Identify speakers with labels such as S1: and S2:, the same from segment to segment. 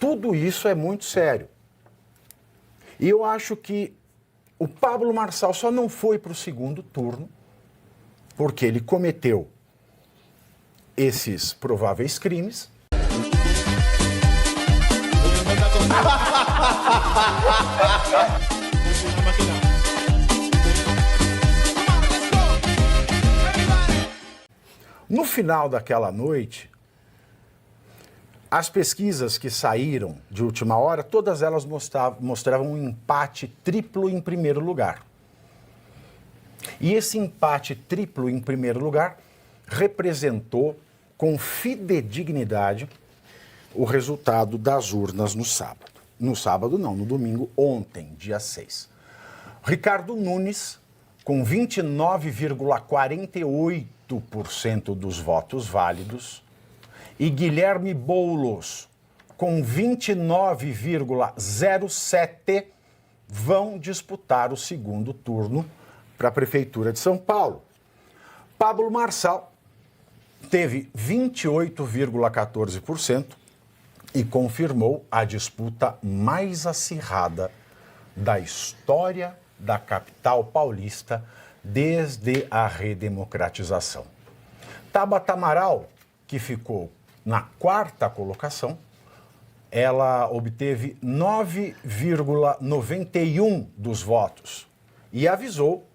S1: tudo isso é muito sério. E eu acho que o Pablo Marçal só não foi para o segundo turno porque ele cometeu esses prováveis crimes. No final daquela noite, as pesquisas que saíram de última hora, todas elas mostravam um empate triplo em primeiro lugar. E esse empate triplo em primeiro lugar representou com fidedignidade o resultado das urnas no sábado. No sábado não, no domingo, ontem, dia 6. Ricardo Nunes, com 29,48% dos votos válidos, e Guilherme Boulos, com 29,07%, vão disputar o segundo turno para a Prefeitura de São Paulo. Pablo Marçal teve 28,14% e confirmou a disputa mais acirrada da história da capital paulista desde a redemocratização. Tabata Amaral, que ficou na quarta colocação, ela obteve 9,91% dos votos e avisou,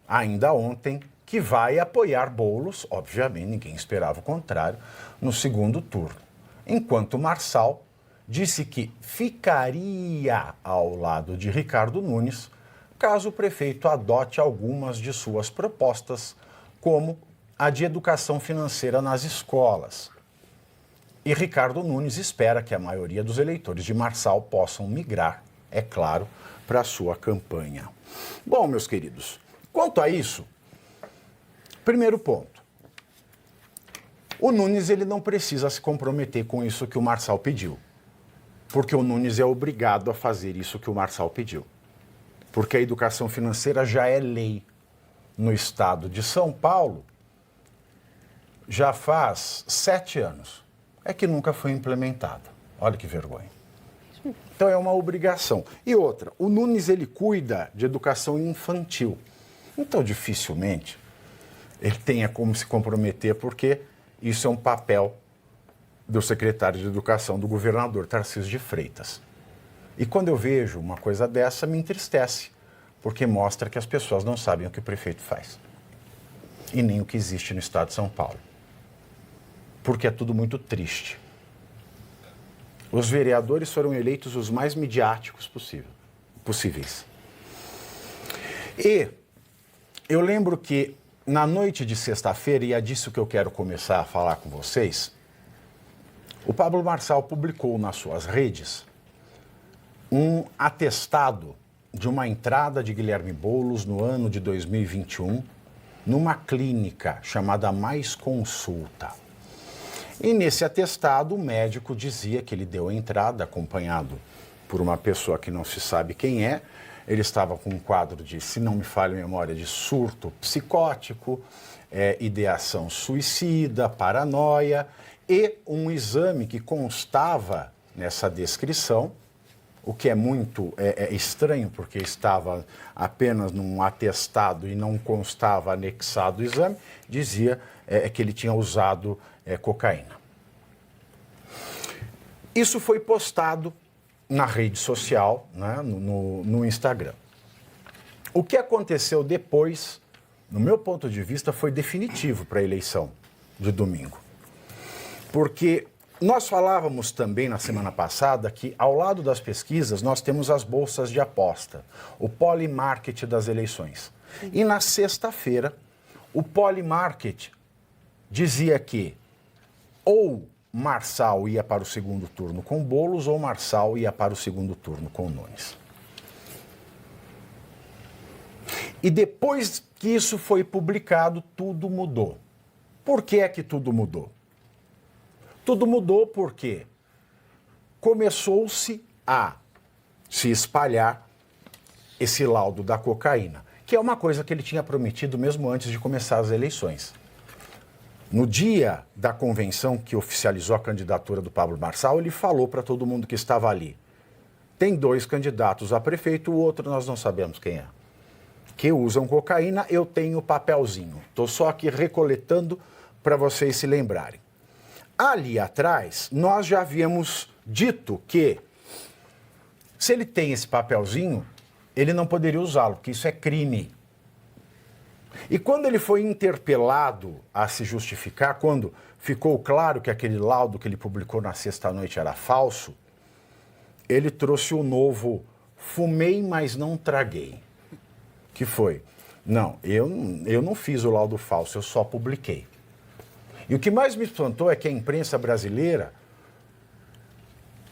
S1: ainda ontem, que vai apoiar Boulos, obviamente ninguém esperava o contrário, no segundo turno. Enquanto Marçal disse que ficaria ao lado de Ricardo Nunes caso o prefeito adote algumas de suas propostas, como a de educação financeira nas escolas. E Ricardo Nunes espera que a maioria dos eleitores de Marçal possam migrar, é claro, para a sua campanha. Bom, meus queridos, quanto a isso, primeiro ponto. O Nunes ele não precisa se comprometer com isso que o Marçal pediu, porque o Nunes é obrigado a fazer isso que o Marçal pediu. Porque a educação financeira já é lei no estado de São Paulo já faz 7 anos. É que nunca foi implementada. Olha que vergonha. Então é uma obrigação. E outra, o Nunes ele cuida de educação infantil. Então dificilmente ele tenha como se comprometer, porque isso é um papel do secretário de Educação do governador Tarcísio de Freitas. E quando eu vejo uma coisa dessa, me entristece, porque mostra que as pessoas não sabem o que o prefeito faz. E nem o que existe no estado de São Paulo. Porque é tudo muito triste. Os vereadores foram eleitos os mais midiáticos possíveis. E eu lembro que na noite de sexta-feira, e é disso que eu quero começar a falar com vocês, o Pablo Marçal publicou nas suas redes um atestado de uma entrada de Guilherme Boulos no ano de 2021 numa clínica chamada Mais Consulta. E nesse atestado o médico dizia que ele deu a entrada acompanhado por uma pessoa que não se sabe quem é. Ele estava com um quadro de, se não me falha a memória, de surto psicótico, ideação suicida, paranoia e um exame que constava nessa descrição, o que é muito estranho, porque estava apenas num atestado e não constava anexado o exame, dizia que ele tinha usado cocaína. Isso foi postado na rede social, né, no Instagram. O que aconteceu depois, no meu ponto de vista, foi definitivo para a eleição de domingo. Porque nós falávamos também na semana passada que, ao lado das pesquisas, nós temos as bolsas de aposta, o Polymarket das eleições. E na sexta-feira, o Polymarket dizia que ou Marçal ia para o segundo turno com Boulos ou Marçal ia para o segundo turno com Nunes. E depois que isso foi publicado, tudo mudou. Por que é que tudo mudou? Tudo mudou porque começou-se a se espalhar esse laudo da cocaína, que é uma coisa que ele tinha prometido mesmo antes de começar as eleições. No dia da convenção que oficializou a candidatura do Pablo Marçal, ele falou para todo mundo que estava ali: tem 2 candidatos a prefeito, o outro nós não sabemos quem é, que usam cocaína, eu tenho papelzinho. Estou só aqui recoletando para vocês se lembrarem. Ali atrás, nós já havíamos dito que, se ele tem esse papelzinho, ele não poderia usá-lo, porque isso é crime. E quando ele foi interpelado a se justificar, quando ficou claro que aquele laudo que ele publicou na sexta-noite era falso, ele trouxe o novo "fumei, mas não traguei". Que foi: não, eu não fiz o laudo falso, eu só publiquei. E o que mais me espantou é que a imprensa brasileira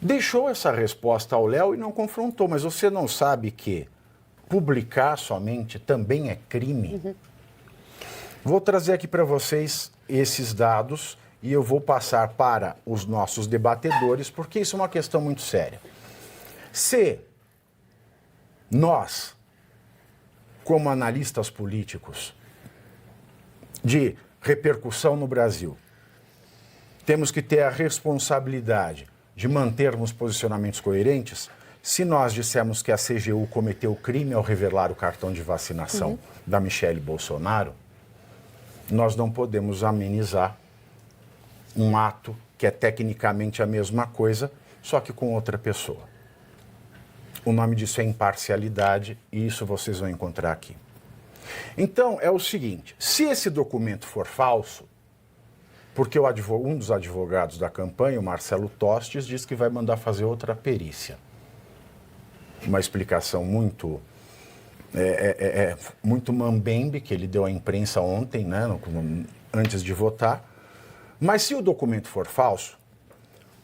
S1: deixou essa resposta ao Léo e não confrontou. Mas você não sabe que publicar somente também é crime? Uhum. Vou trazer aqui para vocês esses dados e eu vou passar para os nossos debatedores, porque isso é uma questão muito séria. Se nós, como analistas políticos de repercussão no Brasil, temos que ter a responsabilidade de mantermos posicionamentos coerentes, se nós dissermos que a CGU cometeu crime ao revelar o cartão de vacinação da Michele Bolsonaro, nós não podemos amenizar um ato que é tecnicamente a mesma coisa, só que com outra pessoa. O nome disso é imparcialidade e isso vocês vão encontrar aqui. Então, é o seguinte: se esse documento for falso, porque um dos advogados da campanha, o Marcelo Tostes, diz que vai mandar fazer outra perícia. Uma explicação muito muito mambembe que ele deu à imprensa ontem, né, antes de votar. Mas se o documento for falso,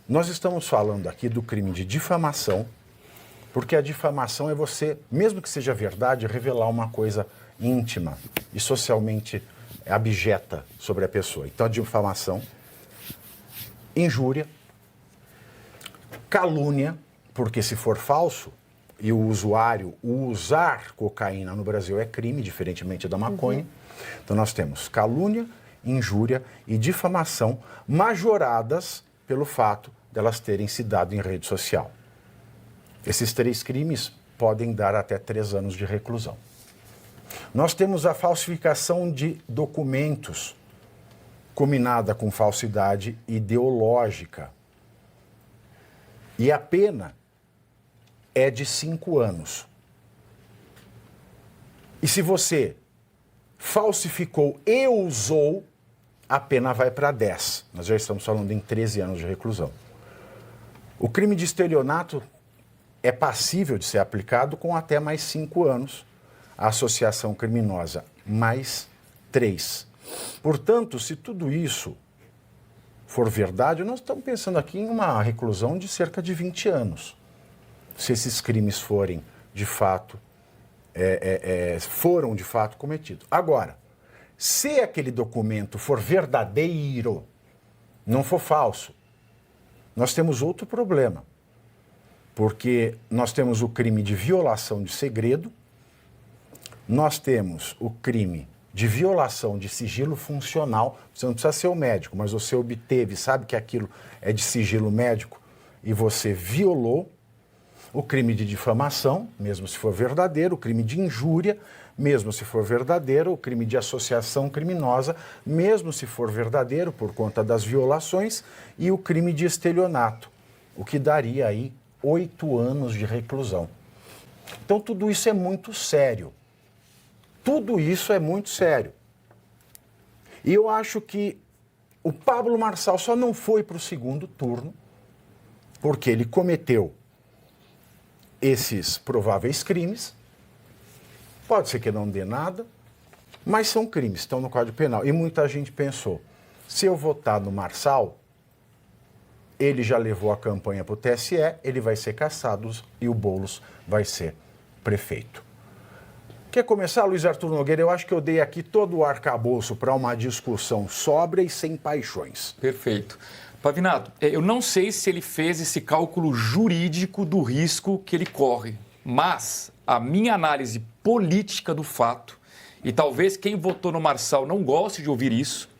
S1: nós estamos falando aqui do crime de difamação, porque a difamação é você, mesmo que seja verdade, revelar uma coisa íntima e socialmente abjeta sobre a pessoa. Então, a difamação, injúria, calúnia, porque se for falso e o usuário usar cocaína no Brasil é crime, diferentemente da maconha. Então, nós temos calúnia, injúria e difamação majoradas pelo fato delas terem se dado em rede social. Esses 3 crimes podem dar até 3 anos de reclusão. Nós temos a falsificação de documentos, combinada com falsidade ideológica. E a pena é de 5 anos. E se você falsificou e usou, a pena vai para 10. Nós já estamos falando em 13 anos de reclusão. O crime de estelionato é passível de ser aplicado com até mais 5 anos. A associação criminosa, mais 3. Portanto, se tudo isso for verdade, nós estamos pensando aqui em uma reclusão de cerca de 20 anos. Se esses crimes forem, de fato, foram de fato cometidos. Agora, se aquele documento for verdadeiro, não for falso, nós temos outro problema. Porque nós temos o crime de violação de segredo, nós temos o crime de violação de sigilo funcional. Você não precisa ser o médico, mas você obteve, sabe que aquilo é de sigilo médico e você violou. O crime de difamação, mesmo se for verdadeiro, o crime de injúria, mesmo se for verdadeiro, o crime de associação criminosa, mesmo se for verdadeiro por conta das violações, e o crime de estelionato, o que daria aí 8 anos de reclusão. Então tudo isso é muito sério. Tudo isso é muito sério. E eu acho que o Pablo Marçal só não foi para o segundo turno porque ele cometeu esses prováveis crimes. Pode ser que não dê nada, mas são crimes, estão no Código Penal. E muita gente pensou, se eu votar no Marçal, ele já levou a campanha para o TSE, ele vai ser cassado e o Boulos vai ser prefeito. Quer começar, Luiz Arthur Nogueira? Eu acho que eu dei aqui todo o arcabouço para uma discussão sóbria e sem paixões.
S2: Perfeito. Pavinato, eu não sei se ele fez esse cálculo jurídico do risco que ele corre, mas a minha análise política do fato, e talvez quem votou no Marçal não goste de ouvir isso,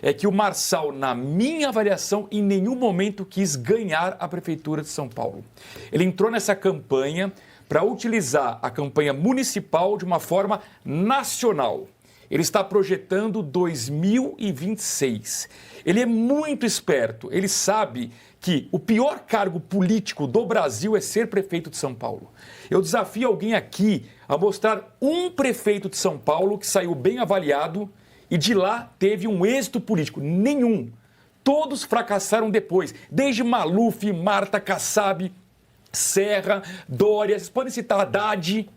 S2: é que o Marçal, na minha avaliação, em nenhum momento quis ganhar a Prefeitura de São Paulo. Ele entrou nessa campanha para utilizar a campanha municipal de uma forma nacional. Ele está projetando 2026. Ele é muito esperto. Ele sabe que o pior cargo político do Brasil é ser prefeito de São Paulo. Eu desafio alguém aqui a mostrar um prefeito de São Paulo que saiu bem avaliado e de lá teve um êxito político. Nenhum. Todos fracassaram depois. Desde Maluf, Marta Kassab, Serra, Dória, vocês podem citar Haddad.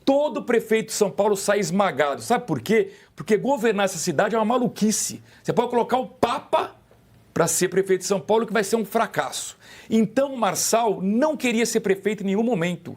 S2: Todo prefeito de São Paulo sai esmagado. Sabe por quê? Porque governar essa cidade é uma maluquice. Você pode colocar o Papa para ser prefeito de São Paulo, que vai ser um fracasso. Então o Marçal não queria ser prefeito em nenhum momento.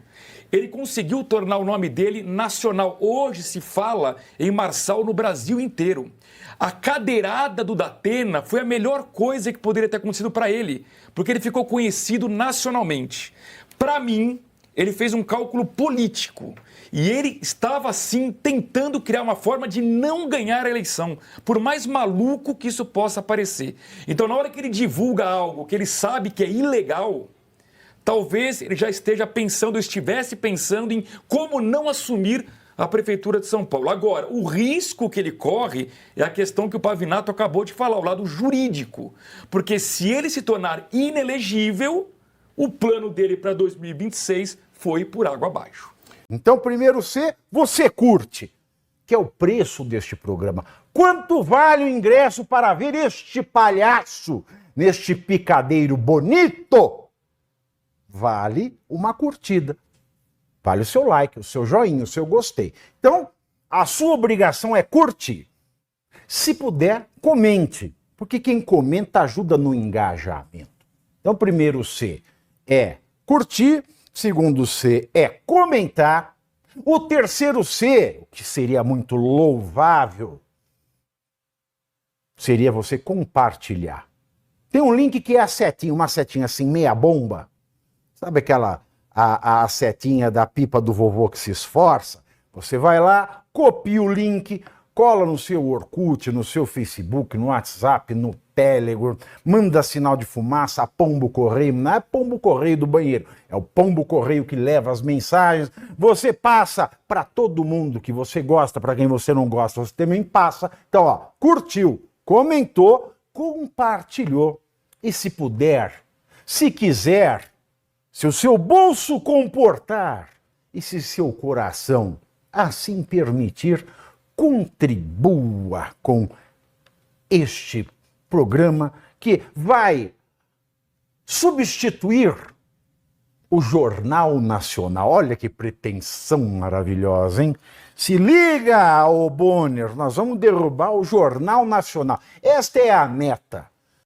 S2: Ele conseguiu tornar o nome dele nacional. Hoje se fala em Marçal no Brasil inteiro. A cadeirada do Datena foi a melhor coisa que poderia ter acontecido para ele, porque ele ficou conhecido nacionalmente. Para mim, ele fez um cálculo político e ele estava, sim, tentando criar uma forma de não ganhar a eleição, por mais maluco que isso possa parecer. Então, na hora que ele divulga algo que ele sabe que é ilegal, talvez ele já estivesse pensando em como não assumir a Prefeitura de São Paulo. Agora, o risco que ele corre é a questão que o Pavinato acabou de falar, o lado jurídico. Porque se ele se tornar inelegível, o plano dele para 2026 foi por água abaixo.
S1: Então, primeiro C, você curte, que é o preço deste programa. Quanto vale o ingresso para ver este palhaço neste picadeiro bonito? Vale uma curtida. Vale o seu like, o seu joinha, o seu gostei. Então, a sua obrigação é curtir. Se puder, comente, porque quem comenta ajuda no engajamento. Então, primeiro C é curtir, segundo C é comentar, o terceiro C, o que seria muito louvável, seria você compartilhar. Tem um link que é a setinha, uma setinha assim, meia bomba. Sabe aquela, a setinha da pipa do vovô que se esforça? Você vai lá, copia o link, cola no seu Orkut, no seu Facebook, no WhatsApp, no Telegram, manda sinal de fumaça, pombo correio, não é pombo correio do banheiro, é o pombo correio que leva as mensagens, você passa para todo mundo que você gosta, para quem você não gosta, você também passa. Então, ó, curtiu, comentou, compartilhou, e se puder, se quiser, se o seu bolso comportar, e se seu coração assim permitir, contribua com este programa que vai substituir o Jornal Nacional. Olha que pretensão maravilhosa, hein? Se liga, ô Bonner, nós vamos derrubar o Jornal Nacional. Esta é a meta.